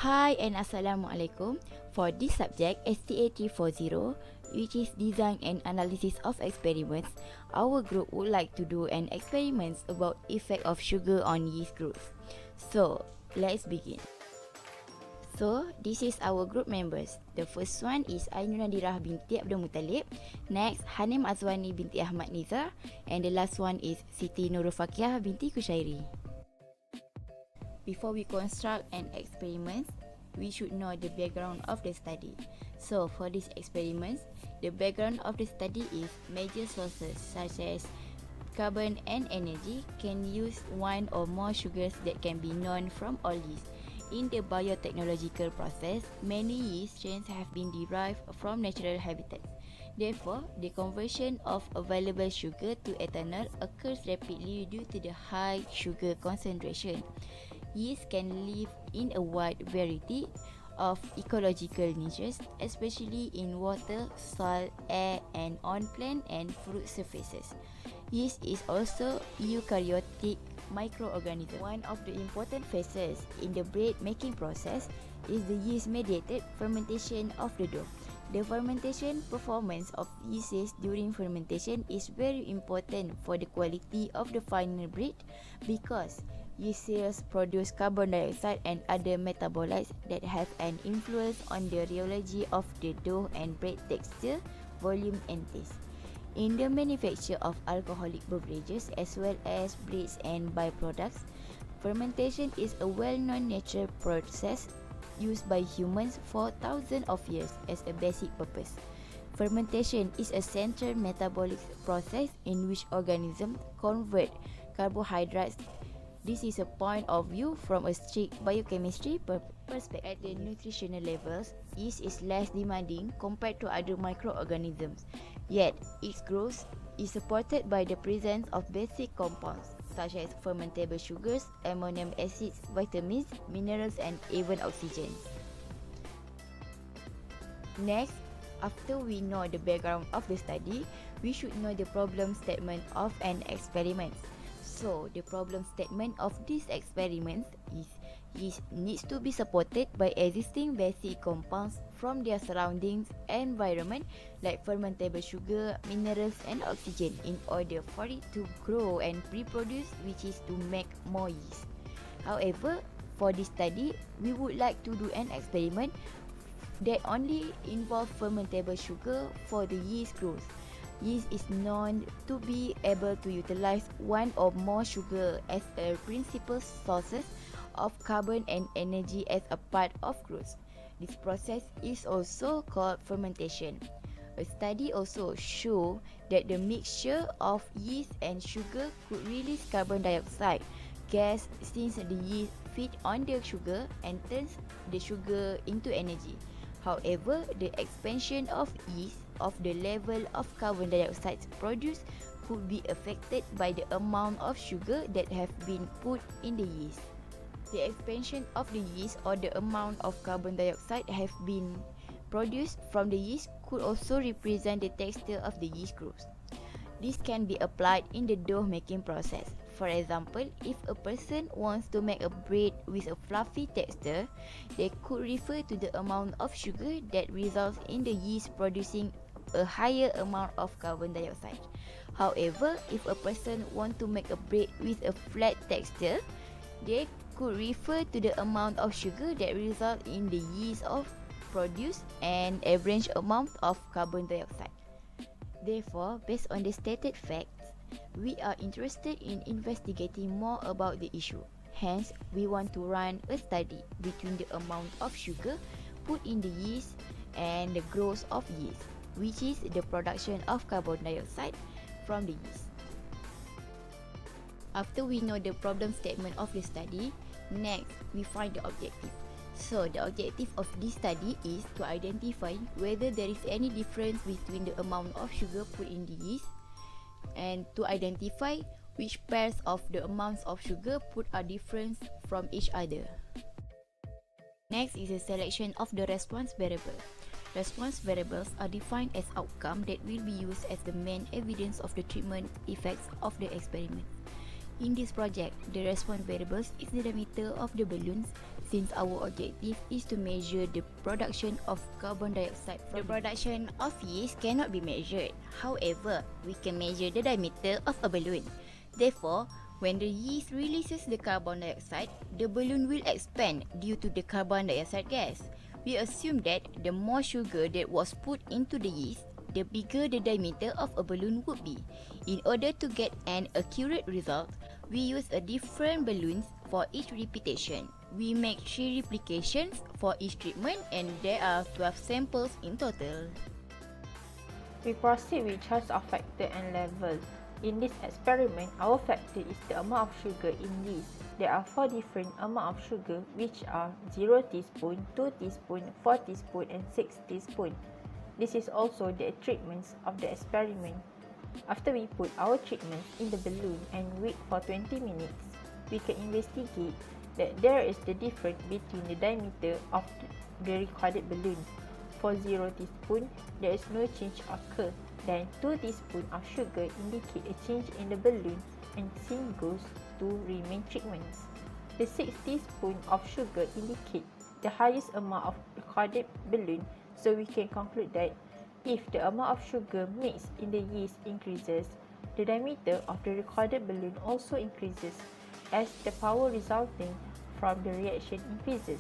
Hi and Assalamualaikum. For this subject, STA340, which is design and analysis of experiments, our group would like to do an experiment about effect of sugar on yeast growth. So, let's begin. So, this is our group members. The first one is Ainun Nadhirah binti Abdul Muttalib. Next, Hanim Azwani binti Ahmad Nizar. And the last one is Siti Nurul Faqihah binti Khusairi. Before we construct an experiment, we should know the background of the study. So for this experiment, the background of the study is major sources such as carbon and energy can use one or more sugars that can be known from all yeast. In the biotechnological process, many yeast strains have been derived from natural habitats. Therefore, the conversion of available sugar to ethanol occurs rapidly due to the high sugar concentration. Yeast can live in a wide variety of ecological niches, especially in water, soil, air, and on plant and fruit surfaces. Yeast is also eukaryotic microorganism. One of the important phases in the bread making process is the yeast-mediated fermentation of the dough. The fermentation performance of yeasts during fermentation is very important for the quality of the final bread because yeast cells produce carbon dioxide and other metabolites that have an influence on the rheology of the dough and bread texture, volume and taste. In the manufacture of alcoholic beverages as well as breads and byproducts, fermentation is a well-known natural process used by humans for thousands of years as a basic purpose. Fermentation is a central metabolic process in which organisms convert carbohydrates. This is a point of view from a strict biochemistry perspective. At the nutritional levels, yeast is less demanding compared to other microorganisms, yet its growth is supported by the presence of basic compounds such as fermentable sugars, ammonium acids, vitamins, minerals and even oxygen. Next, after we know the background of the study, we should know the problem statement of an experiment. So, the problem statement of this experiment is yeast needs to be supported by existing basic compounds from their surroundings and environment like fermentable sugar, minerals and oxygen in order for it to grow and reproduce, which is to make more yeast. However, for this study, we would like to do an experiment that only involves fermentable sugar for the yeast growth. Yeast is known to be able to utilize one or more sugar as a principal sources of carbon and energy as a part of growth. This process is also called fermentation. A study also shows that the mixture of yeast and sugar could release carbon dioxide gas since the yeast feeds on the sugar and turns the sugar into energy. However, the expansion of yeast of the level of carbon dioxide produced could be affected by the amount of sugar that have been put in the yeast. The expansion of the yeast or the amount of carbon dioxide have been produced from the yeast could also represent the texture of the yeast growth. This can be applied in the dough making process. For example, if a person wants to make a bread with a fluffy texture, they could refer to the amount of sugar that results in the yeast producing a higher amount of carbon dioxide. However, if a person wants to make a bread with a flat texture, they could refer to the amount of sugar that results in the yeast of produce an average amount of carbon dioxide. Therefore, based on the stated facts, we are interested in investigating more about the issue. Hence, we want to run a study between the amount of sugar put in the yeast and the growth of yeast, which is the production of carbon dioxide from the yeast. After we know the problem statement of the study, next we find the objective. So, the objective of this study is to identify whether there is any difference between the amount of sugar put in the yeast and to identify which pairs of the amounts of sugar put are different from each other. Next is a selection of the response variable. Response variables are defined as outcome that will be used as the main evidence of the treatment effects of the experiment. In this project, the response variables is the diameter of the balloons, since our objective is to measure the production of carbon dioxide from the production of yeast cannot be measured. However, we can measure the diameter of a balloon. Therefore, when the yeast releases the carbon dioxide, the balloon will expand due to the carbon dioxide gas. We assume that the more sugar that was put into the yeast, the bigger the diameter of a balloon would be. In order to get an accurate result, we use a different balloons for each repetition. We make 3 replications for each treatment and there are 12 samples in total. We proceed with choice of factor and level. In this experiment, our factor is the amount of sugar in yeast. There are 4 different amounts of sugar which are 0 teaspoon, 2 teaspoon, 4 teaspoon and 6 teaspoon. This is also the treatments of the experiment. After we put our treatments in the balloon and wait for 20 minutes, we can investigate that there is the difference between the diameter of the recorded balloon. For 0 teaspoon, there is no change occur. Then 2 teaspoons of sugar indicate a change in the balloon and same goes to remain treatments. The 6 teaspoons of sugar indicate the highest amount of recorded balloon, so we can conclude that if the amount of sugar mixed in the yeast increases, the diameter of the recorded balloon also increases as the power resulting from the reaction increases.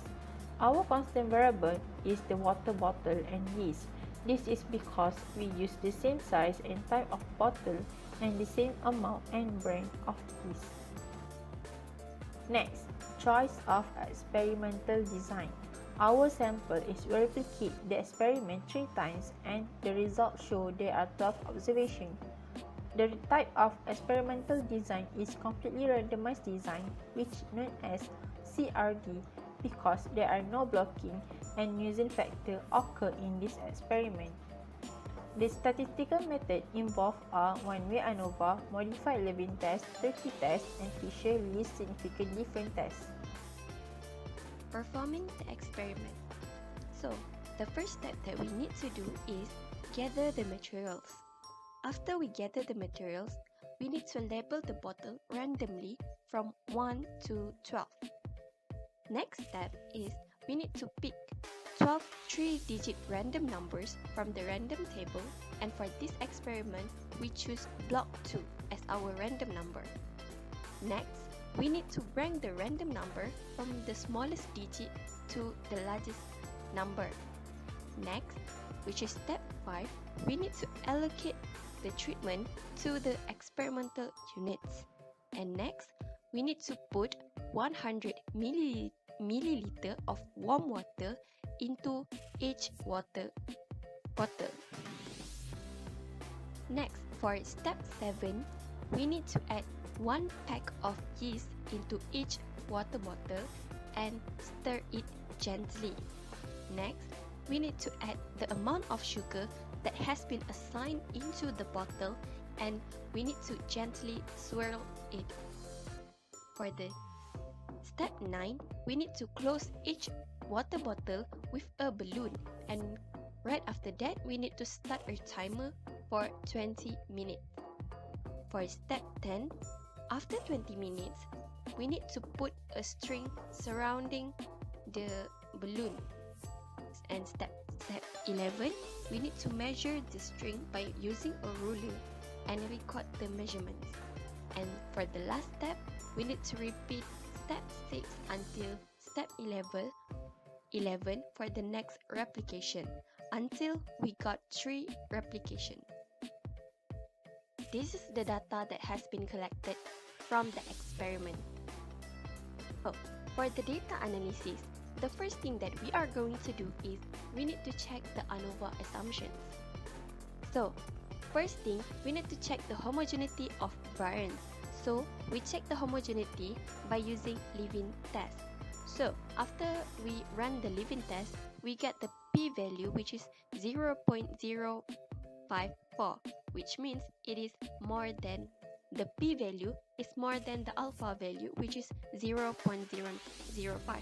Our constant variable is the water bottle and yeast. This is because we use the same size and type of bottle and the same amount and brand of yeast. Next, choice of experimental design. Our sample is to replicate the experiment 3 times and the results show there are 12 observations. The type of experimental design is completely randomized design, which known as CRD, because there are no blocking and Neutron factor occur in this experiment. The statistical method involved are one-way ANOVA, modified Levin test, Turkey test, and Fisher least significant difference test. Performing the experiment. So, the first step that we need to do is gather the materials. After we gather the materials, we need to label the bottle randomly from 1 to 12. Next step is we need to pick 12 3-digit random numbers from the random table, and for this experiment, we choose block 2 as our random number. Next, we need to rank the random number from the smallest digit to the largest number. Next, which is step 5, we need to allocate the treatment to the experimental units. And next, we need to put 100 milliliter of warm water into each water bottle. Next, for step 7, we need to add 1 pack of yeast into each water bottle and stir it gently. Next, we need to add the amount of sugar that has been assigned into the bottle and we need to gently swirl it. For the step 9, we need to close each water bottle with a balloon, and right after that, we need to start our timer for 20 minutes. For step 10, after 20 minutes, we need to put a string surrounding the balloon. And step 11, we need to measure the string by using a ruler and record the measurements. And for the last step, we need to repeat step 6 until step 11 for the next replication until we got 3 replications. This is the data that has been collected from the experiment. For the data analysis, the first thing that we are going to do is we need to check the ANOVA assumptions. So, first thing, we need to check the homogeneity of variance. So, we check the homogeneity by using Levin test. So, after we run the Levin test, we get the p-value which is 0.054, which means it is more than the p-value is more than the alpha value, which is 0.005.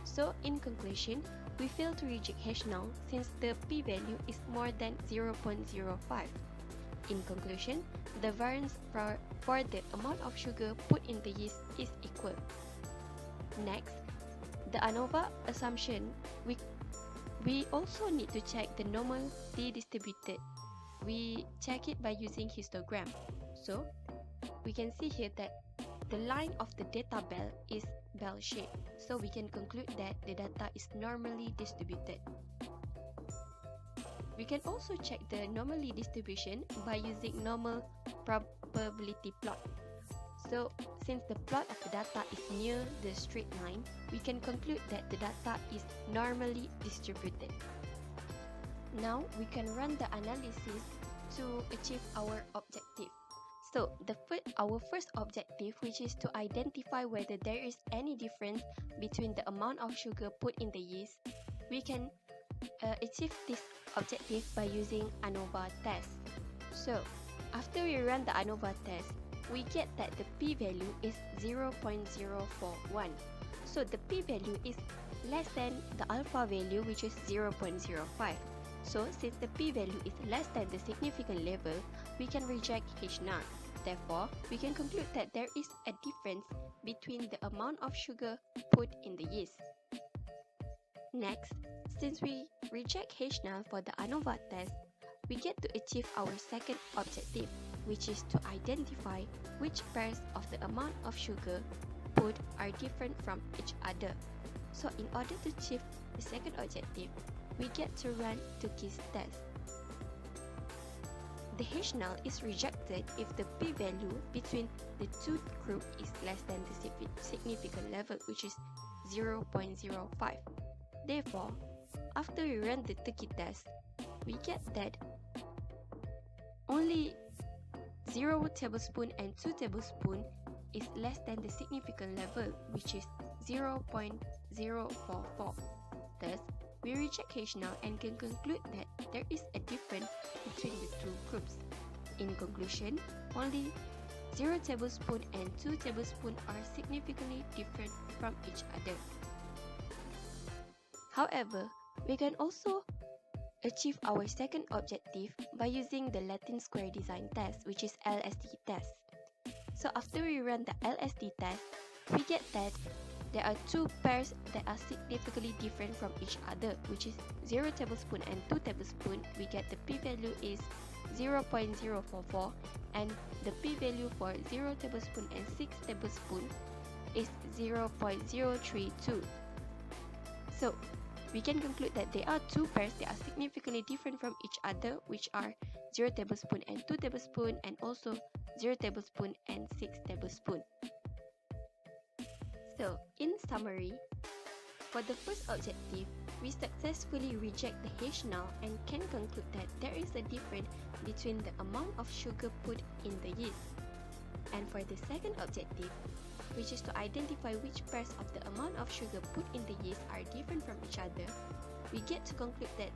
So, in conclusion, we fail to reject hash null since the p-value is more than 0.05. In conclusion, the variance for the amount of sugar put in the yeast is equal. Next, the ANOVA assumption, we also need to check the normally distributed. We check it by using histogram. So we can see here that the line of the data bell is bell shaped. So we can conclude that the data is normally distributed. We can also check the normally distribution by using normal probability plot. So since the plot of the data is near the straight line, we can conclude that the data is normally distributed. Now we can run the analysis to achieve our objective. So our first objective, which is to identify whether there is any difference between the amount of sugar put in the yeast, we can achieve this objective by using ANOVA test. So after we run the ANOVA test, we get that the p-value is 0.041. So the p-value is less than the alpha value, which is 0.05. So since the p-value is less than the significant level, we can reject H0. Therefore, we can conclude that there is a difference between the amount of sugar put in the yeast. Next, since we reject H0 for the ANOVA test, we get to achieve our second objective, which is to identify which pairs of the amount of sugar put are different from each other. So in order to achieve the second objective, we get to run the Yeast test. The H0 is rejected if the p-value between the two groups is less than the significant level, which is 0.05. Therefore, after we run the Turkey test, we get that only 0 tablespoon and 2 tablespoon is less than the significant level, which is 0.044. Thus, we reject H0 and can conclude that there is a difference between the two groups. In conclusion, only 0 tablespoon and 2 tablespoon are significantly different from each other. However, we can also achieve our second objective by using the Latin square design test, which is LSD test. So after we run the LSD test, we get that there are two pairs that are significantly different from each other, which is 0 tablespoon and 2 tablespoon. We get the p-value is 0.044, and the p-value for 0 tablespoon and 6 tablespoon is 0.032. So we can conclude that there are two pairs that are significantly different from each other, which are 0 tablespoon and 2 tablespoon, and also 0 tablespoon and 6 tablespoon. So, in summary, for the first objective, we successfully reject the H0 and can conclude that there is a difference between the amount of sugar put in the yeast. And for the second objective, which is to identify which pairs of the amount of sugar put in the yeast are different from each other, we get to conclude that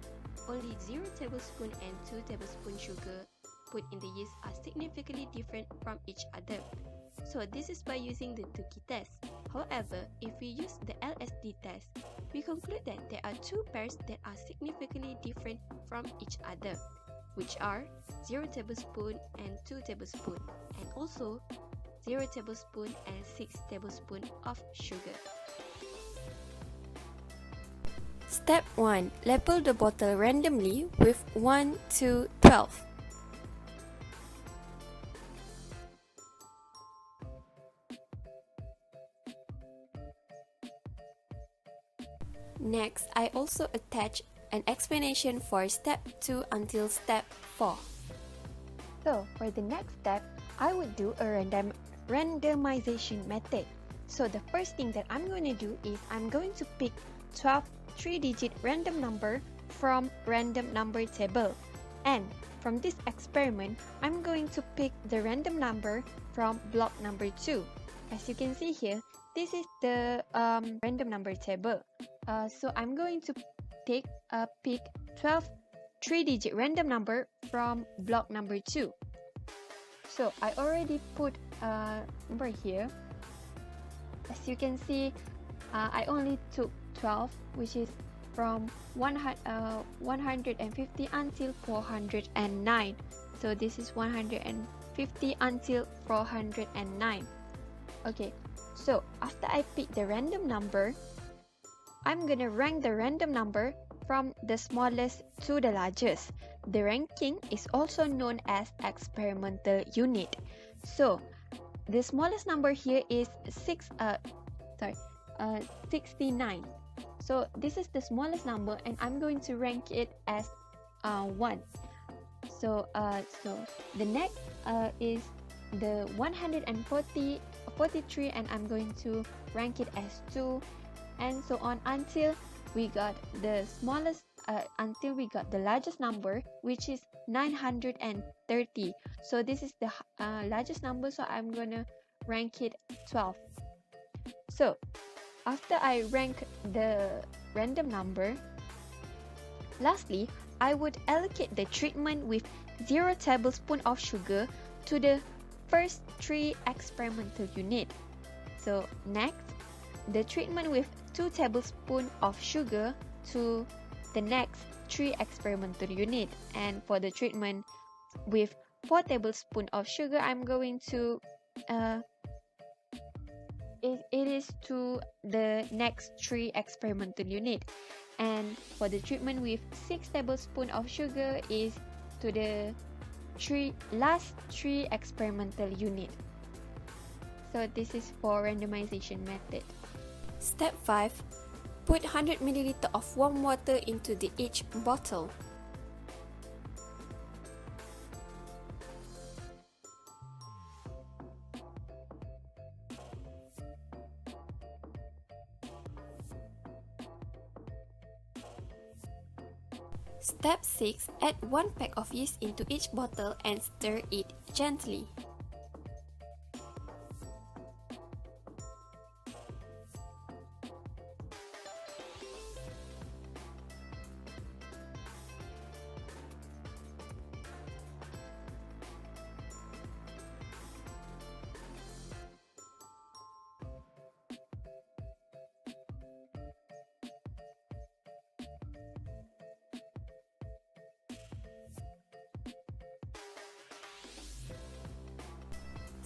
only 0 tablespoon and 2 tablespoon sugar put in the yeast are significantly different from each other. So this is by using the Tukey test. However, if we use the LSD test, we conclude that there are two pairs that are significantly different from each other, which are 0 tablespoon and 2 tablespoon, and also 0 tablespoon and 6 tablespoon of sugar. Step 1. Label the bottle randomly with 1 to 12. Next, I also attach an explanation for step 2 until step 4. So, for the next step, I would do a randomization method. So, the first thing that I'm going to do is I'm going to pick 12 3-digit random number from random number table. And from this experiment, I'm going to pick the random number from block number 2. As you can see here, this is the random number table. So I'm going to pick 12 3-digit random number from block number 2. So I already put a number here. As you can see, I only took 12, which is from 150 until 409. So this is 150 until 409. Okay, so after I pick the random number, I'm gonna rank the random number from the smallest to the largest. The ranking is also known as experimental unit. So the smallest number here is 69. So this is the smallest number, and I'm going to rank it as 1. So the next is the 143, and I'm going to rank it as 2, and so on until we got the smallest, until we got the largest number, which is 930. So this is the largest number, so I'm gonna rank it 12. So after I rank the random number, lastly, I would allocate the treatment with 0 tablespoon of sugar to the first 3 experimental unit. So next, the treatment with 2 tablespoons of sugar to the next 3 experimental unit. And for the treatment with 4 tablespoons of sugar, I'm going to it is to the next 3 experimental unit. And for the treatment with 6 tablespoons of sugar is to the last 3 experimental unit. So this is for randomization method. Step 5. Put 100 ml of warm water into each bottle. Step 6. Add 1 pack of yeast into each bottle and stir it gently.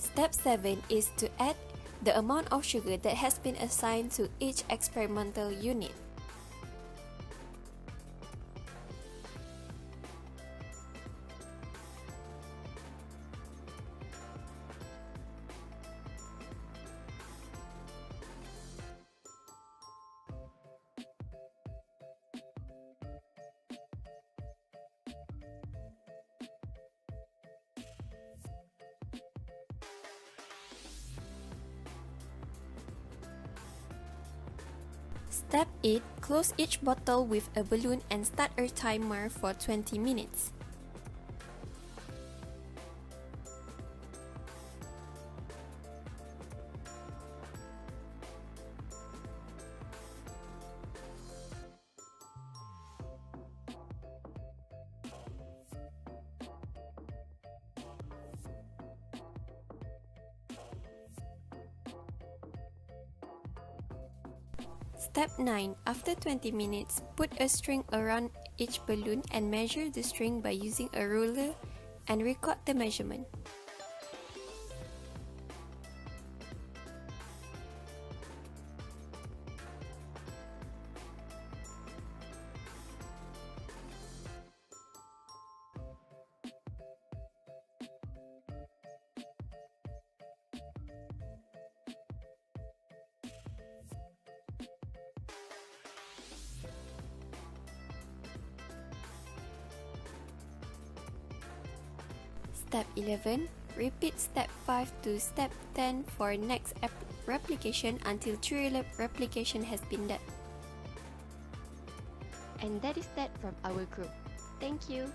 Step 7 is to add the amount of sugar that has been assigned to each experimental unit. Step 8. Close each bottle with a balloon and start a timer for 20 minutes. Step 9. After 20 minutes, put a string around each balloon and measure the string by using a ruler and record the measurement. Step 11. Repeat step 5 to step 10 for next replication until 3 replication has been done. And that is that from our group. Thank you.